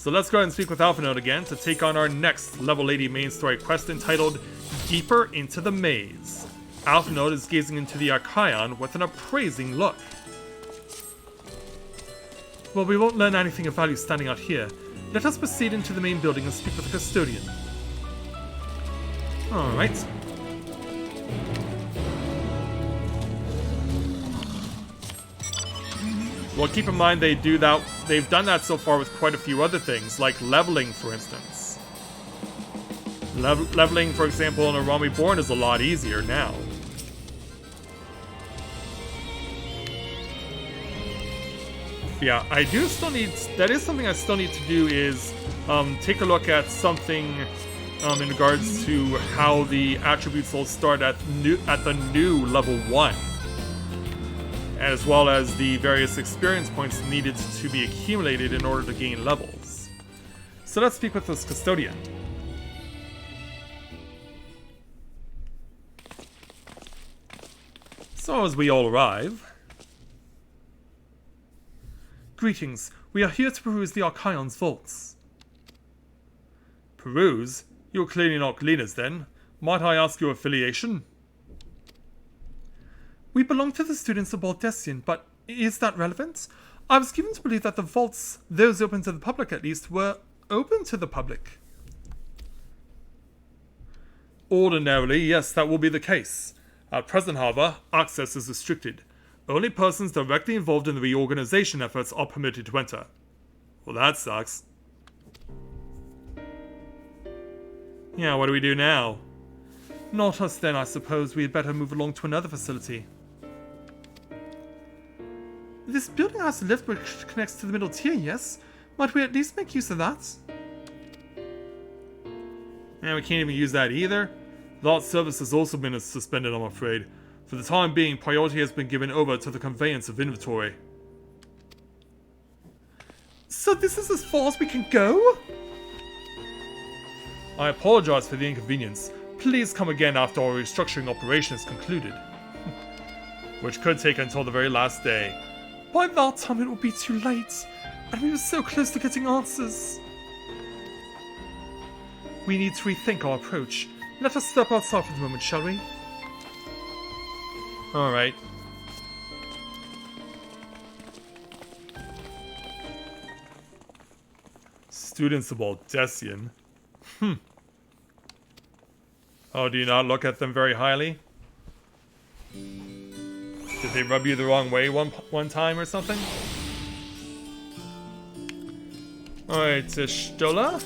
So let's go ahead and speak with Alphanode again to take on our next level 80 main story quest entitled Deeper into the Maze. Alphanode is gazing into the Archaeon with an appraising look. Well, we won't learn anything of value standing out here. Let us proceed into the main building and speak with the custodian. Alright. Well, keep in mind they've done that so far with quite a few other things, like leveling, for instance. Leveling, for example, in a Reborn is a lot easier now. Yeah, I do still need... That is something I still need to do is take a look at something in regards to how the attributes will start at the new level 1. As well as the various experience points needed to be accumulated in order to gain levels. So let's speak with this custodian. So as we all arrive... Greetings, we are here to peruse the Archaeon's vaults. Peruse? You're clearly not cleaners then. Might I ask your affiliation? We belong to the students of Baldessian, but is that relevant? I was given to believe that the vaults, those open to the public at least, were open to the public. Ordinarily, yes, that will be the case. At present, however, access is restricted. Only persons directly involved in the reorganization efforts are permitted to enter. Well, that sucks. Yeah, what do we do now? Not us then, I suppose. We had better move along to another facility. This building has a lift which connects to the middle tier, yes? Might we at least make use of that? Yeah, we can't even use that either. That service has also been suspended, I'm afraid. For the time being, priority has been given over to the conveyance of inventory. So this is as far as we can go? I apologize for the inconvenience. Please come again after our restructuring operation is concluded. Which could take until the very last day. By that time it will be too late, and we were so close to getting answers. We need to rethink our approach. Let us step outside for the moment, shall we? Alright. Students of Baldessian. Oh, do you not look at them very highly? Did they rub you the wrong way one time or something? Alright, Stola?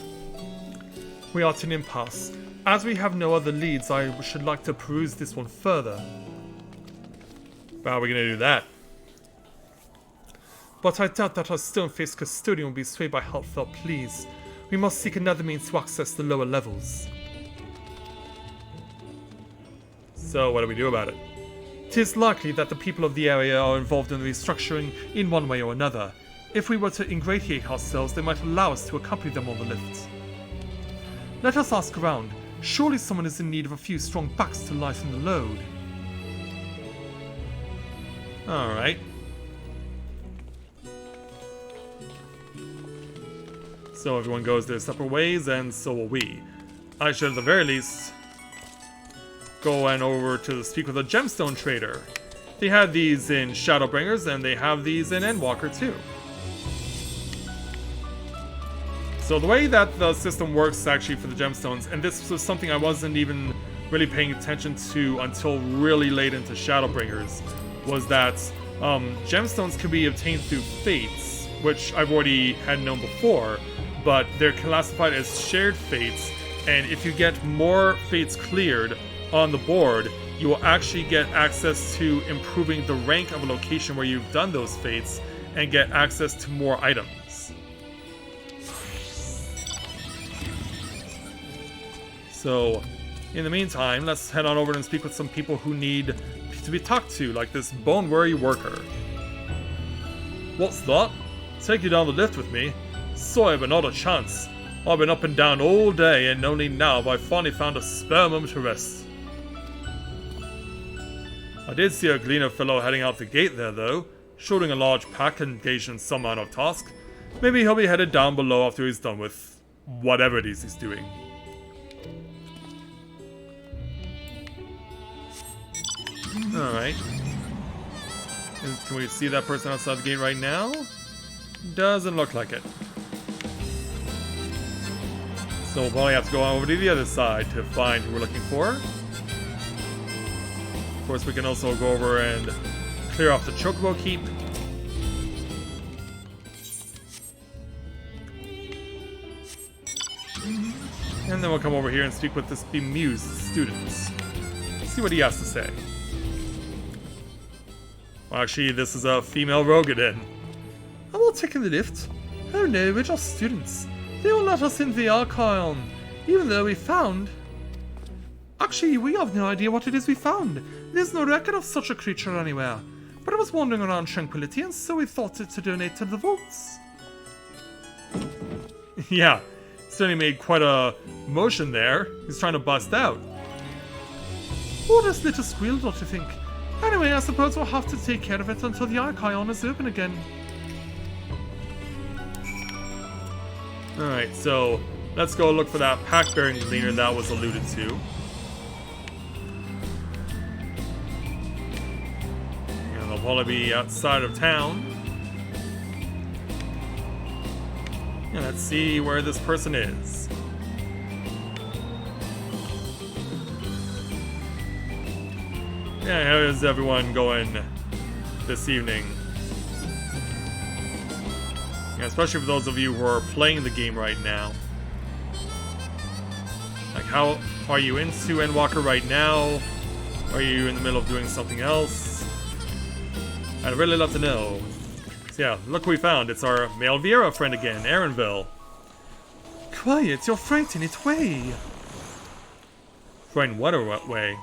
We are at an impasse. As we have no other leads, I should like to peruse this one further. How are we going to do that? But I doubt that our stone-faced custodian will be swayed by heartfelt pleas. We must seek another means to access the lower levels. So, what do we do about it? 'Tis likely that the people of the area are involved in the restructuring in one way or another. If we were to ingratiate ourselves, they might allow us to accompany them on the lift. Let us ask around. Surely someone is in need of a few strong backs to lighten the load. Alright. So everyone goes their separate ways, and so will we. I should at the very least go over to speak with a gemstone trader. They had these in Shadowbringers, and they have these in Endwalker too. So the way that the system works actually for the gemstones, and this was something I wasn't even really paying attention to until really late into Shadowbringers, was that gemstones can be obtained through fates, which I've already had known before, but they're classified as shared fates, and if you get more fates cleared on the board, you will actually get access to improving the rank of a location where you've done those fates, and get access to more items. So, in the meantime, let's head on over and speak with some people who need to be talked to, like this bone-weary worker. What's that? Take you down the lift with me? Sorry, but not a chance. I've been up and down all day, and only now have I finally found a spare moment to rest. I did see a gleaner fellow heading out the gate there, though, shouldering a large pack engaged in some kind of task. Maybe he'll be headed down below after he's done with whatever it is he's doing. Alright. Can we see that person outside the gate right now? Doesn't look like it. So we'll probably have to go over to the other side to find who we're looking for. Of course, we can also go over and clear off the Chocobo Keep. And then we'll come over here and speak with this bemused student. See what he has to say. Well, actually, this is a female rogue again. I'm not taking the lift. Oh no, we're just students. They will let us into the Archon, even though we found... Actually, we have no idea what it is we found. There's no record of such a creature anywhere. But it was wandering around Tranquility, and so we thought to donate to the vaults. Yeah, certainly made quite a motion there. He's trying to bust out. Oh, this little squeal, don't you think? Anyway, I suppose we'll have to take care of it until the Archon is open again. Alright, so let's go look for that pack-bearing gleaner that was alluded to. And they'll probably be outside of town. And let's see where this person is. Yeah, how is everyone going this evening? Yeah, especially for those of you who are playing the game right now. Like, how are you into Endwalker right now? Are you in the middle of doing something else? I'd really love to know. So yeah, look what we found. It's our male Viera friend again, Aaronville. Quiet, you're frightened it way. Frightened what way?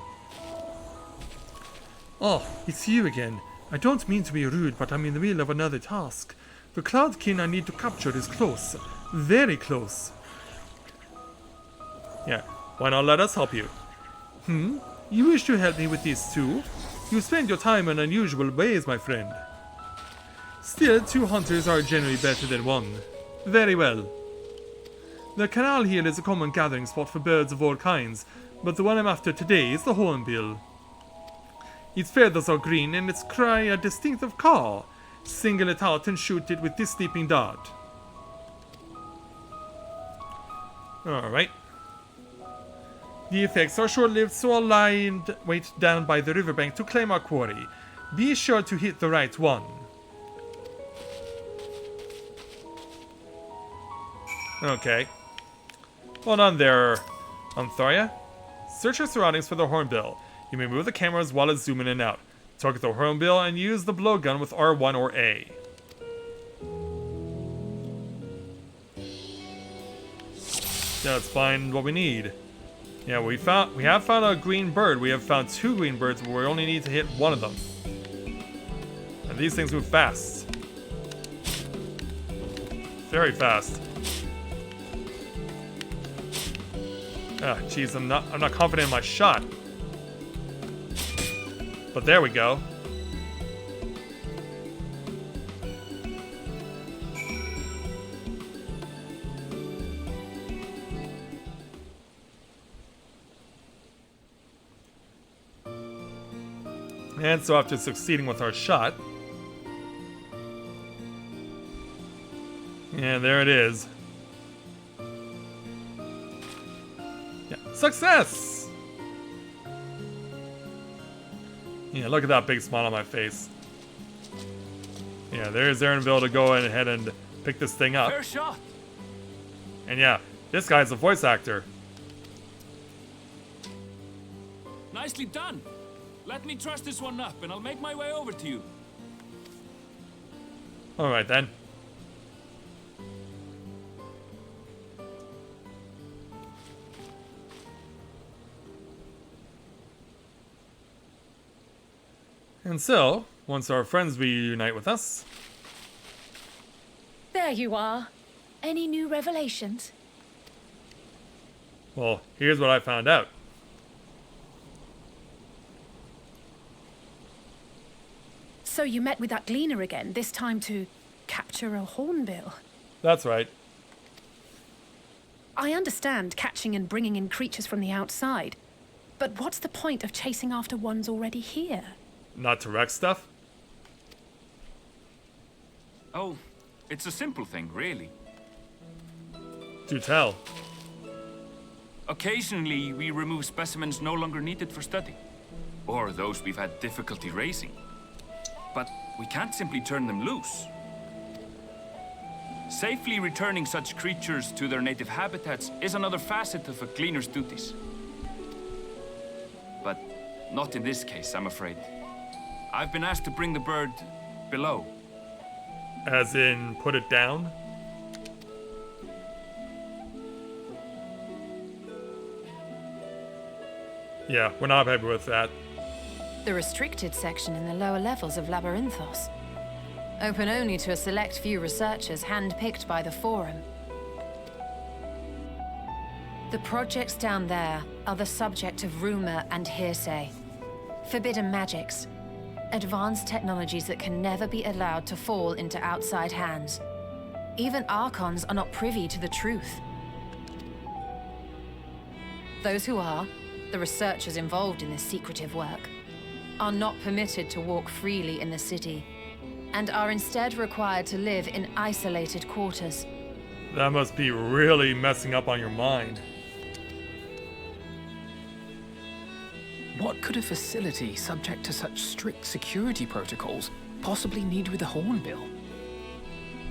Oh, it's you again. I don't mean to be rude, but I'm in the middle of another task. The Cloudkin I need to capture is close. Very close. Yeah, why not let us help you? You wish to help me with this too? You spend your time in unusual ways, my friend. Still, 2 hunters are generally better than 1. Very well. The canal here is a common gathering spot for birds of all kinds, but the one I'm after today is the hornbill. Its feathers are green and its cry a distinctive caw. Single it out and shoot it with this sleeping dart. Alright. The effects are short-lived, so I'll lie and wait down by the riverbank to claim our quarry. Be sure to hit the right one. Okay. Well done there, Antharia. Search your surroundings for the hornbill. You may move the cameras while it's zooming in and out. Target the hornbill and use the blowgun with R1 or A. Yeah, let's find what we need. Yeah, we have found a green bird. We have found 2 green birds, but we only need to hit 1 of them. And these things move fast. Very fast. Ah, jeez, I'm not confident in my shot. But there we go. And so after succeeding with our shot, yeah, there it is. Yeah, success! Yeah, look at that big smile on my face. Yeah, there's Aaronville to go ahead and pick this thing up. Fair shot. And yeah, this guy's a voice actor. Nicely done. Let me truss this one up and I'll make my way over to you. Alright then. And so, once our friends reunite with us... There you are. Any new revelations? Well, here's what I found out. So you met with that gleaner again, this time to capture a hornbill. That's right. I understand catching and bringing in creatures from the outside, but what's the point of chasing after ones already here? Not to wreck stuff? Oh, it's a simple thing, really. Do tell. Occasionally, we remove specimens no longer needed for study, or those we've had difficulty raising. But we can't simply turn them loose. Safely returning such creatures to their native habitats is another facet of a cleaner's duties. But not in this case, I'm afraid. I've been asked to bring the bird below. As in, put it down? Yeah, we're not happy with that. The restricted section in the lower levels of Labyrinthos. Open only to a select few researchers handpicked by the Forum. The projects down there are the subject of rumor and hearsay. Forbidden magics. Advanced technologies that can never be allowed to fall into outside hands. Even Archons are not privy to the truth. Those who are, the researchers involved in this secretive work, are not permitted to walk freely in the city, and are instead required to live in isolated quarters. That must be really messing up on your mind. What could a facility subject to such strict security protocols possibly need with a hornbill?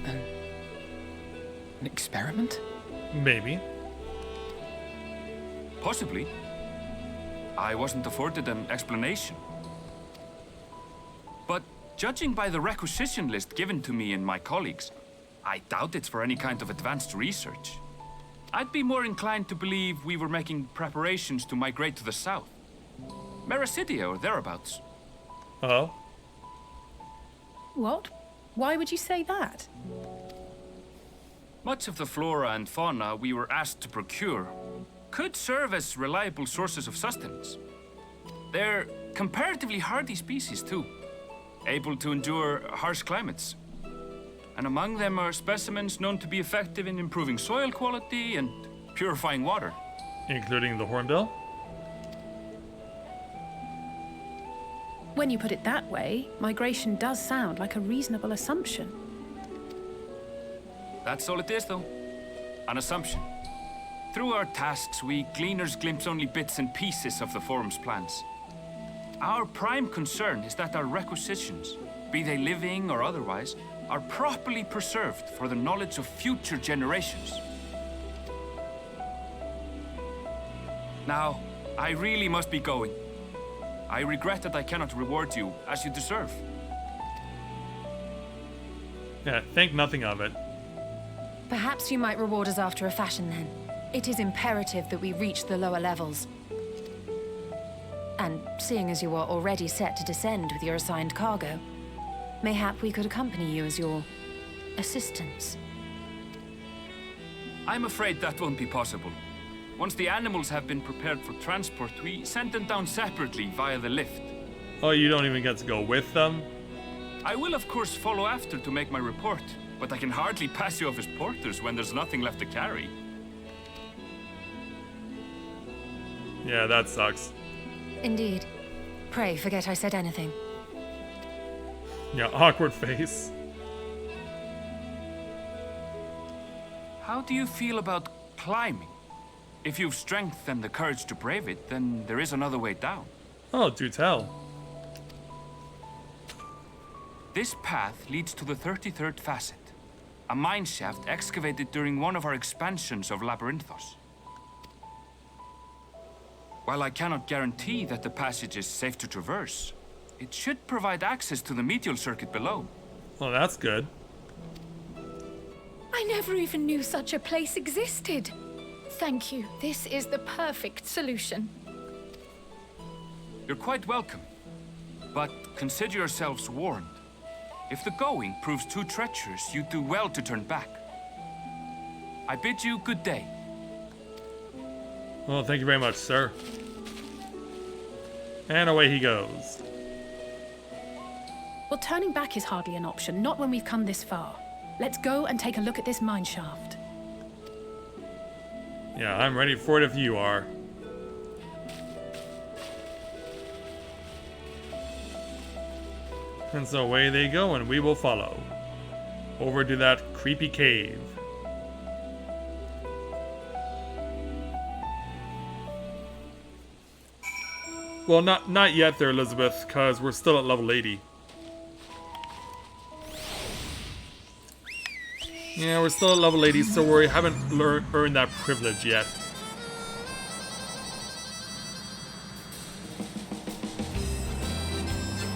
An experiment? Maybe. Possibly. I wasn't afforded an explanation. But judging by the requisition list given to me and my colleagues, I doubt it's for any kind of advanced research. I'd be more inclined to believe we were making preparations to migrate to the south. Mericidia or thereabouts. Oh? What? Why would you say that? Much of the flora and fauna we were asked to procure could serve as reliable sources of sustenance. They're comparatively hardy species too, able to endure harsh climates. And among them are specimens known to be effective in improving soil quality and purifying water. Including the hornbill? When you put it that way, migration does sound like a reasonable assumption. That's all it is, though. An assumption. Through our tasks, we gleaners glimpse only bits and pieces of the Forum's plans. Our prime concern is that our requisitions, be they living or otherwise, are properly preserved for the knowledge of future generations. Now, I really must be going. I regret that I cannot reward you as you deserve. Yeah, think nothing of it. Perhaps you might reward us after a fashion then. It is imperative that we reach the lower levels. And seeing as you are already set to descend with your assigned cargo, mayhap we could accompany you as your assistants. I'm afraid that won't be possible. Once the animals have been prepared for transport, we send them down separately via the lift. Oh, you don't even get to go with them? I will of course follow after to make my report, but I can hardly pass you off as porters when there's nothing left to carry. Yeah, that sucks. Indeed. Pray forget I said anything. Yeah, awkward face. How do you feel about climbing? If you've strength and the courage to brave it, then there is another way down. Oh, do tell. This path leads to the 33rd facet, a mine shaft excavated during one of our expansions of Labyrinthos. While I cannot guarantee that the passage is safe to traverse, it should provide access to the Medial Circuit below. Well, that's good. I never even knew such a place existed. Thank you. This is the perfect solution. You're quite welcome, but consider yourselves warned. If the going proves too treacherous, you'd do well to turn back. I bid you good day. Well, thank you very much, sir. And away he goes. Well, turning back is hardly an option, not when we've come this far. Let's go and take a look at this mine shaft. Yeah, I'm ready for it if you are. And so away they go, and we will follow. Over to that creepy cave. Well, not yet there, Elizabeth, because we're still at level 80. Yeah, we're still at level 80, so we haven't earned that privilege yet.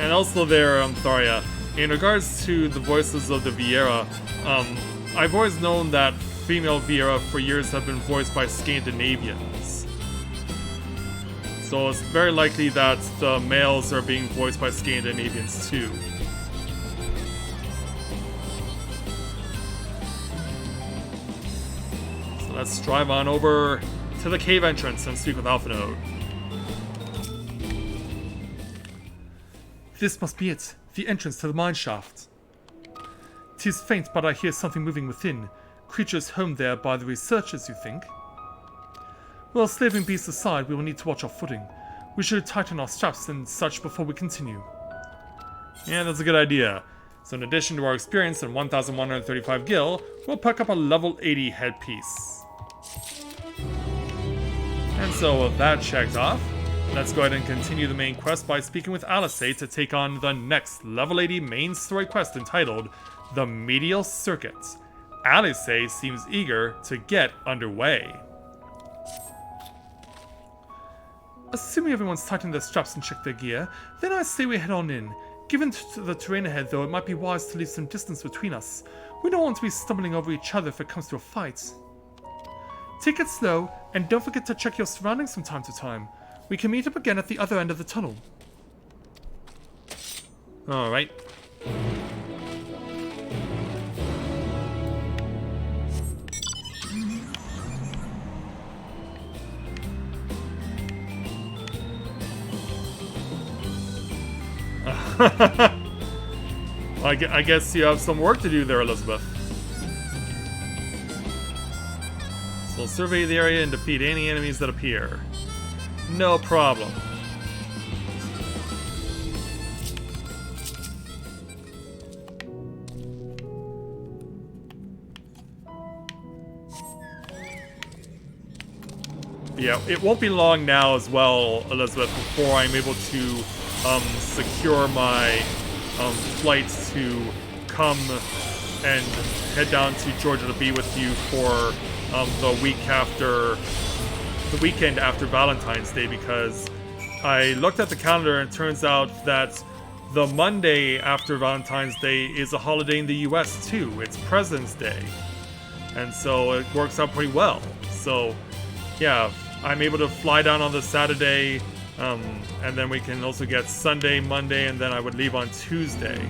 And also there, Tharia, in regards to the voices of the Viera, I've always known that female Viera for years have been voiced by Scandinavians. So it's very likely that the males are being voiced by Scandinavians too. So let's drive on over to the cave entrance and speak with Alphanode. This must be it, the entrance to the mine shaft. 'Tis faint, but I hear something moving within. Creatures homed there by the researchers, you think? Well, slaving beasts aside, we will need to watch our footing. We should tighten our straps and such before we continue. Yeah, that's a good idea. So in addition to our experience and 1,135 gil, we'll pick up a level 80 headpiece. And so with that checked off, let's go ahead and continue the main quest by speaking with Alice to take on the next level 80 main story quest entitled The Medial Circuit. Alice seems eager to get underway. Assuming everyone's tightened their straps and checked their gear, then I say we head on in. Given the terrain ahead, though, it might be wise to leave some distance between us. We don't want to be stumbling over each other if it comes to a fight. Take it slow, and don't forget to check your surroundings from time to time. We can meet up again at the other end of the tunnel. Alright. I guess you have some work to do there, Elizabeth. So survey the area and defeat any enemies that appear. No problem. Yeah, it won't be long now as well, Elizabeth, before I'm able to secure my flight to come and head down to Georgia to be with you for the weekend after Valentine's Day, because I looked at the calendar and it turns out that the Monday after Valentine's Day is a holiday in the US too. It's President's Day. And so it works out pretty well. So yeah, I'm able to fly down on the Saturday, and then we can also get Sunday, Monday, and then I would leave on Tuesday.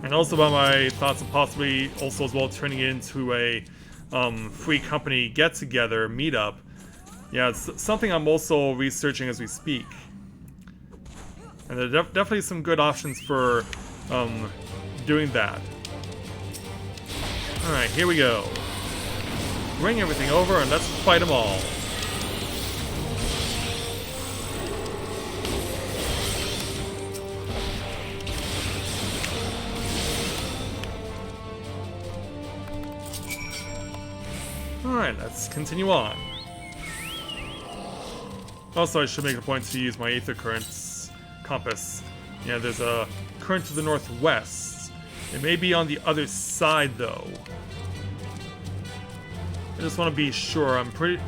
And also about my thoughts of possibly also as well turning it into a free company get-together meetup. Yeah, it's something I'm also researching as we speak. And there are definitely some good options for doing that. Alright, here we go. Bring everything over and let's fight them all. Alright, let's continue on. Also, I should make a point to use my Aether Currents compass. Yeah, there's a current to the northwest. It may be on the other side, though. I just want to be sure. I'm pretty...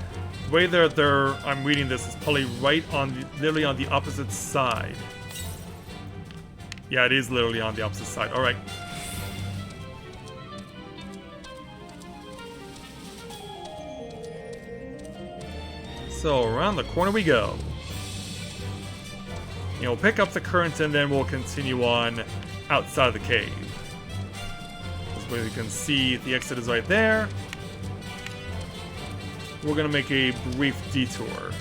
The way I'm reading this is probably right on literally on the opposite side. Yeah, it is literally on the opposite side. Alright. So, around the corner we go. You know, we'll pick up the current and then we'll continue on outside of the cave. This way we can see the exit is right there. We're gonna make a brief detour.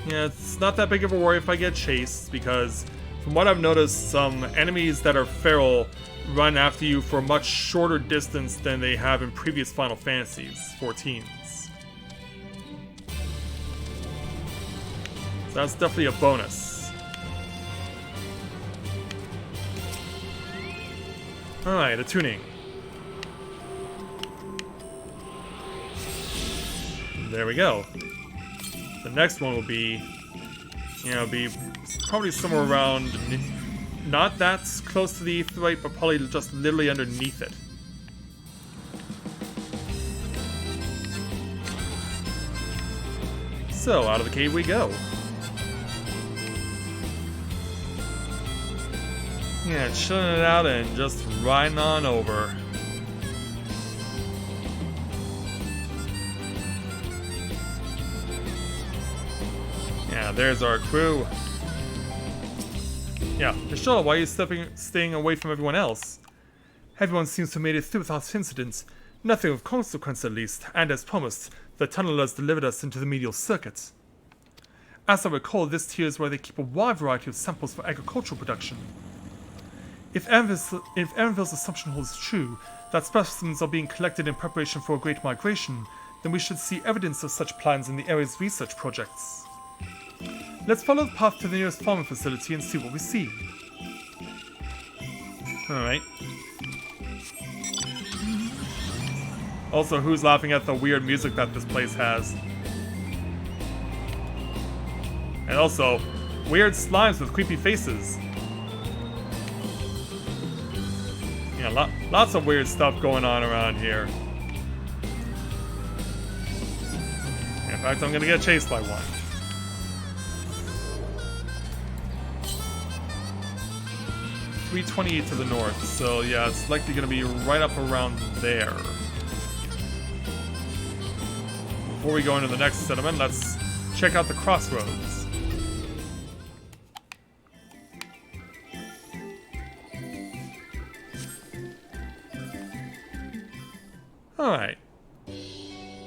Yeah, it's not that big of a worry if I get chased, because from what I've noticed, some enemies that are feral run after you for a much shorter distance than they have in previous Final Fantasies 14s. So that's definitely a bonus. Alright, attuning. There we go. The next one will be, you know, probably somewhere around, not that close to the Aetheryte, but probably just literally underneath it. So, out of the cave we go. Yeah, chilling it out and just riding on over. Yeah, there's our crew. Yeah, Michelle, why are you staying away from everyone else? Everyone seems to have made it through without incident. Nothing of consequence at least, and as promised, the tunnelers delivered us into the Medial Circuit. As I recall, this tier is where they keep a wide variety of samples for agricultural production. If Erenville's assumption holds true, that specimens are being collected in preparation for a great migration, then we should see evidence of such plans in the area's research projects. Let's follow the path to the nearest farming facility and see what we see. Alright. Also, who's laughing at the weird music that this place has? And also, weird slimes with creepy faces. Yeah, lots of weird stuff going on around here. In fact, I'm gonna get chased by one. .328 to the north, so yeah, it's likely gonna be right up around there. Before we go into the next settlement, let's check out the crossroads. Alright.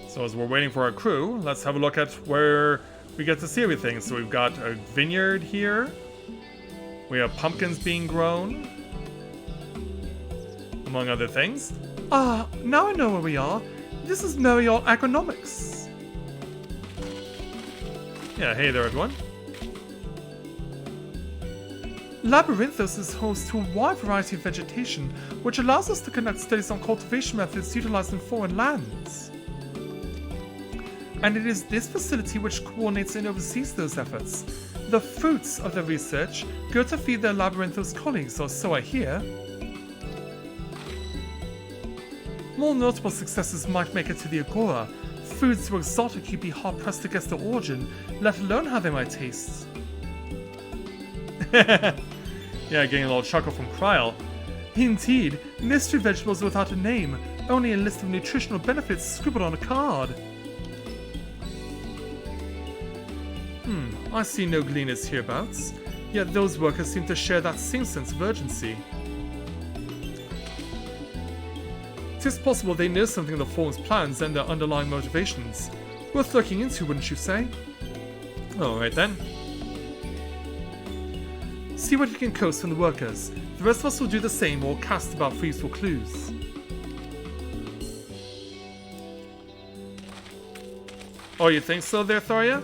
So as we're waiting for our crew, let's have a look at where we get to see everything. So we've got a vineyard here. We have pumpkins being grown. Among other things. Ah, now I know where we are. This is Medial Agronomics. Yeah, hey there everyone. Labyrinthos is host to a wide variety of vegetation, which allows us to conduct studies on cultivation methods utilized in foreign lands. And it is this facility which coordinates and oversees those efforts. The fruits of their research go to feed their Labyrinthos colleagues, or so I hear. More notable successes might make it to the Agora. Foods so exotic you'd be hard-pressed to guess their origin, let alone how they might taste. Yeah, getting a little chuckle from Kryl. Indeed, mystery vegetables without a name, only a list of nutritional benefits scribbled on a card. I see no gleaners hereabouts, yet those workers seem to share that same sense of urgency. 'Tis possible they know something of the Fallen's plans and their underlying motivations. Worth looking into, wouldn't you say? Alright then. See what you can coax from the workers. The rest of us will do the same or cast about for useful clues. Oh, you think so there, Thoria?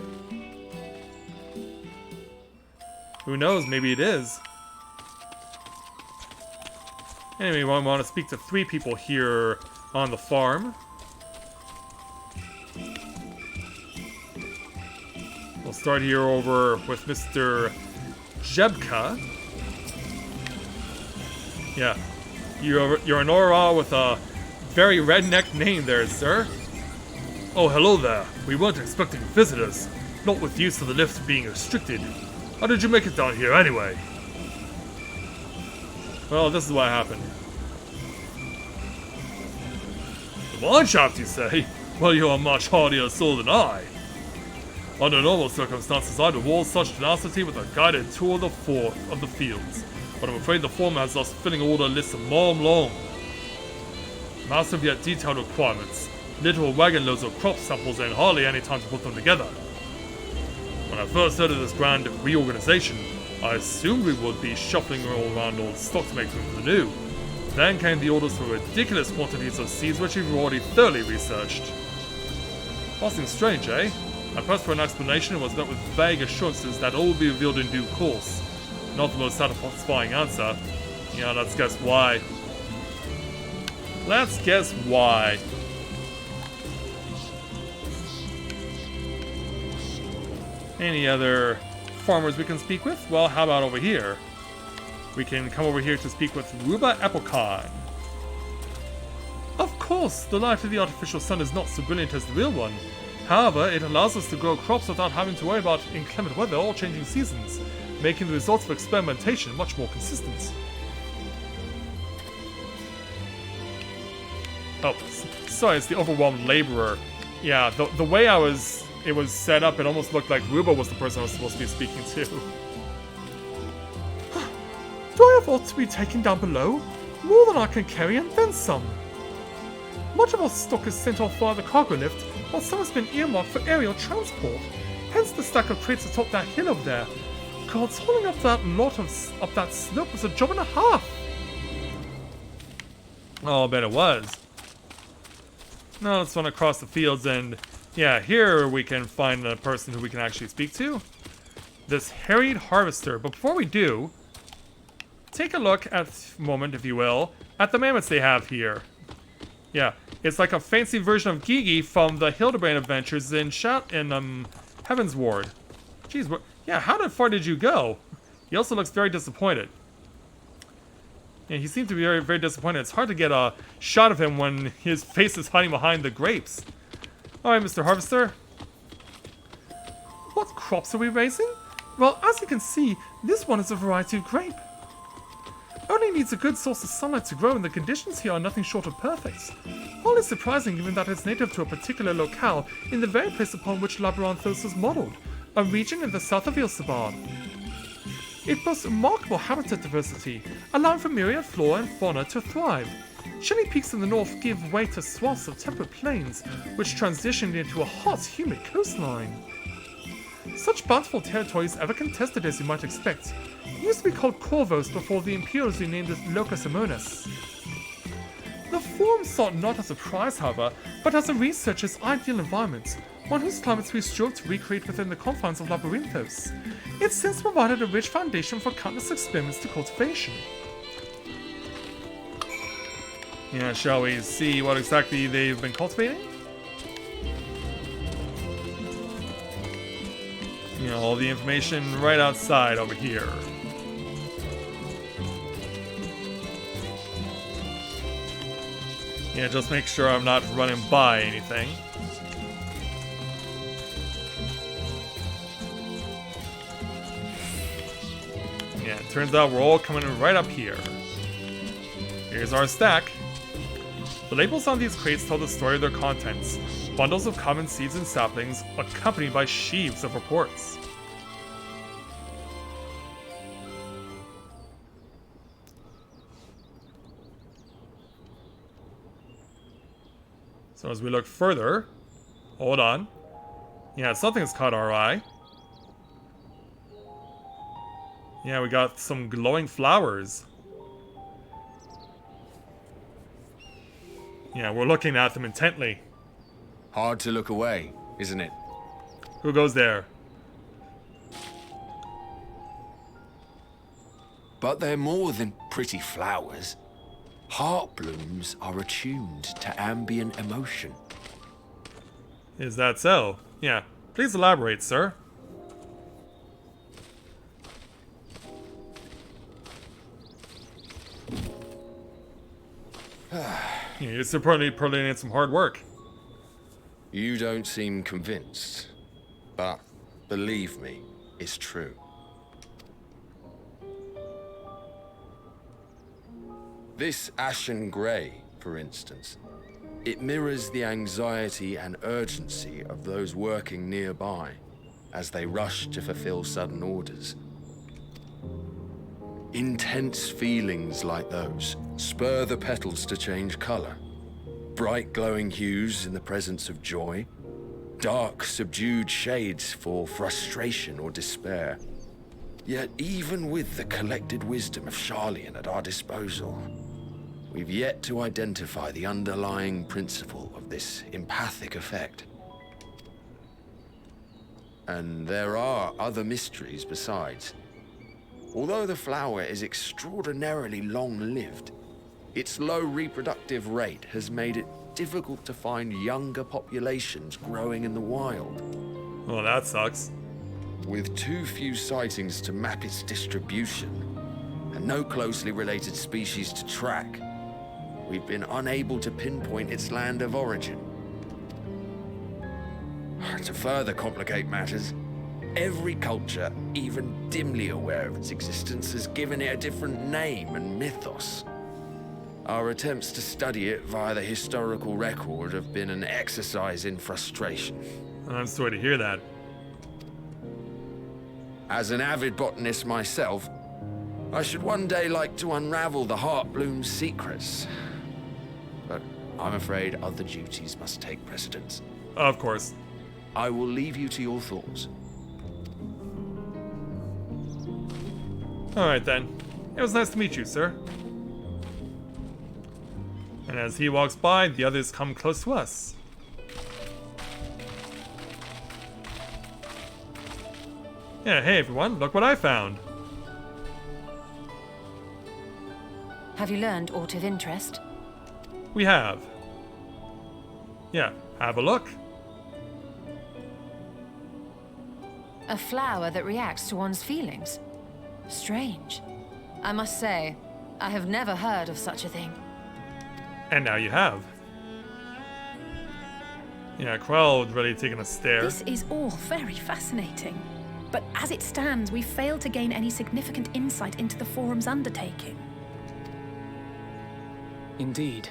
Who knows, maybe it is. Anyway, we want to speak to 3 people here on the farm. We'll start here over with Mr. Jebka. Yeah, you're an Aura with a very redneck name there, sir. Oh, hello there. We weren't expecting visitors. Not with use of the lift being restricted. How did you make it down here anyway? Well, this is what happened. The mine shaft, you say? Well, you're a much hardier soul than I. Under normal circumstances, I'd reward such tenacity with a guided tour of the fields, but I'm afraid the former has us filling order lists a mile long. Massive yet detailed requirements, literal wagon loads of crop samples and hardly any time to put them together. When I first heard of this grand reorganization, I assumed we would be shuffling all around old stock to make room for the new. Then came the orders for ridiculous quantities of seeds which we've already thoroughly researched. All seems strange, eh? I pressed for an explanation and was met with vague assurances that all would be revealed in due course. Not the most satisfying answer. Yeah, let's guess why. Let's guess why. Any other farmers we can speak with? Well, how about over here? We can come over here to speak with Ruba Applecon. Of course, the light of the artificial sun is not so brilliant as the real one. However, it allows us to grow crops without having to worry about inclement weather or changing seasons, making the results of experimentation much more consistent. Oh, sorry, it's the overwhelmed laborer. Yeah, the way it was set up, it almost looked like Ruba was the person I was supposed to be speaking to. Do I have aught to be taken down below? More than I can carry and then some. Much of our stock is sent off via the cargo lift, while some has been earmarked for aerial transport. Hence the stack of crates atop that hill over there. Gods, hauling up that up that slope was a job and a half. Oh, I bet it was. Now let's run across the fields and, yeah, here we can find a person who we can actually speak to. This harried harvester. But before we do, take a look at, moment if you will, at the mammoths they have here. Yeah, it's like a fancy version of Gigi from the Hildebrand adventures in Heavensward. Jeez, yeah, how far did you go? He also looks very disappointed. Yeah, he seemed to be very, very disappointed. It's hard to get a shot of him when his face is hiding behind the grapes. Alright, Mr. Harvester. What crops are we raising? Well, as you can see, this one is a variety of grape. Only needs a good source of sunlight to grow, and the conditions here are nothing short of perfect. All is surprising given that it's native to a particular locale in the very place upon which Labyrinthos was modelled, a region in the south of Ilsabar. It boasts remarkable habitat diversity, allowing for myriad flora and fauna to thrive. Chilly peaks in the north give way to swaths of temperate plains, which transitioned into a hot, humid coastline. Such bountiful territories, ever contested as you might expect, used to be called Corvos before the Imperials renamed it Locus Amonis. The form sought not as a prize, however, but as a researcher's ideal environment, one whose climates we strove to recreate within the confines of Labyrinthos. It's since provided a rich foundation for countless experiments to cultivation. Yeah, shall we see what exactly they've been cultivating? You know, all the information right outside over here. Yeah, just make sure I'm not running by anything. Yeah, it turns out we're all coming right up here. Here's our stack. The labels on these crates tell the story of their contents. Bundles of common seeds and saplings, accompanied by sheaves of reports. So as we look further, hold on. Yeah, something's caught our eye. Yeah, we got some glowing flowers. Yeah, we're looking at them intently. Hard to look away, isn't it? Who goes there? But they're more than pretty flowers. Heart blooms are attuned to ambient emotion. Is that so? Yeah. Please elaborate, sir. You're certainly putting in some hard work. You don't seem convinced, but believe me, it's true. This ashen grey, for instance, it mirrors the anxiety and urgency of those working nearby as they rush to fulfill sudden orders. Intense feelings like those spur the petals to change colour. Bright glowing hues in the presence of joy, dark, subdued shades for frustration or despair. Yet even with the collected wisdom of Charlian at our disposal, we've yet to identify the underlying principle of this empathic effect. And there are other mysteries besides. Although the flower is extraordinarily long-lived, its low reproductive rate has made it difficult to find younger populations growing in the wild. Well, that sucks. With too few sightings to map its distribution, and no closely related species to track, we've been unable to pinpoint its land of origin. To further complicate matters, every culture, even dimly aware of its existence, has given it a different name and mythos. Our attempts to study it via the historical record have been an exercise in frustration. I'm sorry to hear that. As an avid botanist myself, I should one day like to unravel the Heartbloom's secrets. But I'm afraid other duties must take precedence. Of course. I will leave you to your thoughts. Alright then. It was nice to meet you, sir. And as he walks by, the others come close to us. Yeah, hey everyone, look what I found. Have you learned aught of interest? We have. Yeah, have a look. A flower that reacts to one's feelings. Strange. I must say, I have never heard of such a thing. And now you have. Yeah, Quell's really taking a stare. This is all very fascinating. But as it stands, we've failed to gain any significant insight into the Forum's undertaking. Indeed.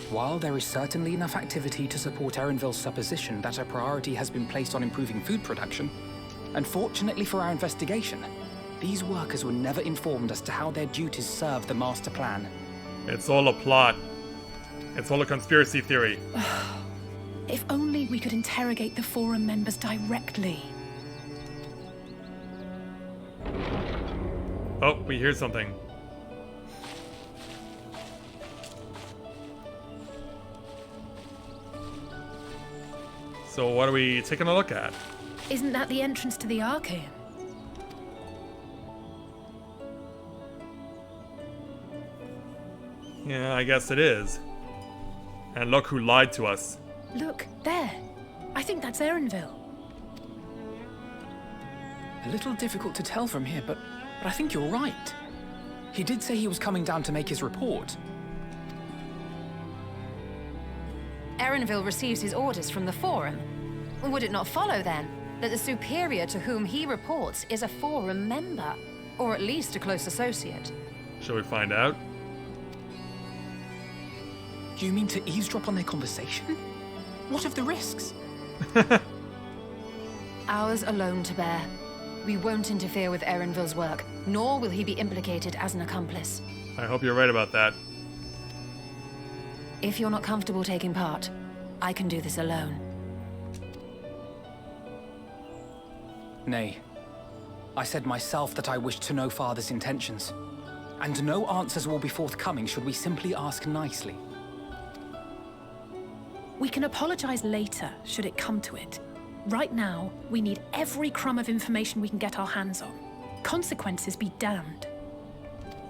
While there is certainly enough activity to support Erenville's supposition that a priority has been placed on improving food production, unfortunately for our investigation, these workers were never informed as to how their duties serve the master plan. It's all a plot. It's all a conspiracy theory. If only we could interrogate the Forum members directly. Oh, we hear something. So what are we taking a look at? Isn't that the entrance to the Archaeum? Yeah, I guess it is. And look who lied to us. Look, there. I think that's Erenville. A little difficult to tell from here, but I think you're right. He did say he was coming down to make his report. Erenville receives his orders from the Forum. Would it not follow, then, that the superior to whom he reports is a Forum member? Or at least a close associate? Shall we find out? You mean to eavesdrop on their conversation? What of the risks? Ours alone to bear. We won't interfere with Erenville's work, nor will he be implicated as an accomplice. I hope you're right about that. If you're not comfortable taking part, I can do this alone. Nay. I said myself that I wished to know Father's intentions. And no answers will be forthcoming should we simply ask nicely. We can apologize later, should it come to it. Right now, we need every crumb of information we can get our hands on. Consequences be damned.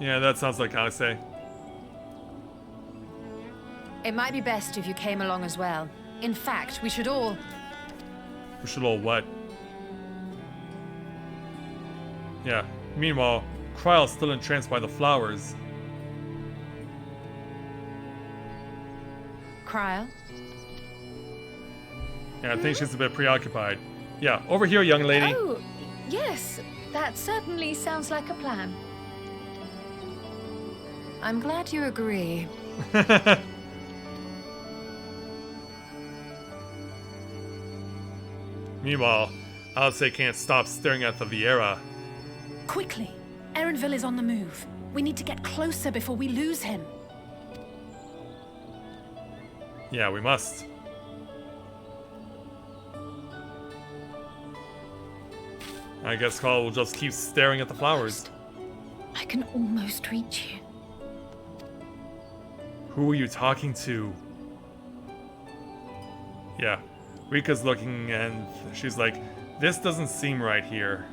Yeah, that sounds like I say. It might be best if you came along as well. In fact, we should all... We should all what? Yeah. Meanwhile, Kryle's still entranced by the flowers. Cryle? Yeah, I think she's a bit preoccupied. Yeah, over here, young lady. Oh, yes. That certainly sounds like a plan. I'm glad you agree. Meanwhile, Alice can't stop staring at the Vieira. Quickly! Erenville is on the move. We need to get closer before we lose him. Yeah, we must. I guess Carl will just keep staring at the flowers. I can almost reach you. Who are you talking to? Yeah, Rika's looking and she's like, this doesn't seem right here.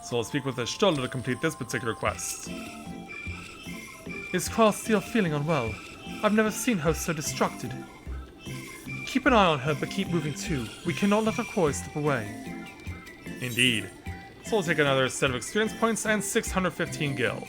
So I'll speak with the Stoller to complete this particular quest. Is Carl still feeling unwell? I've never seen her so distracted. Keep an eye on her, but keep moving too. We cannot let our quarry slip away. Indeed. So we'll take another set of experience points and 615 gil.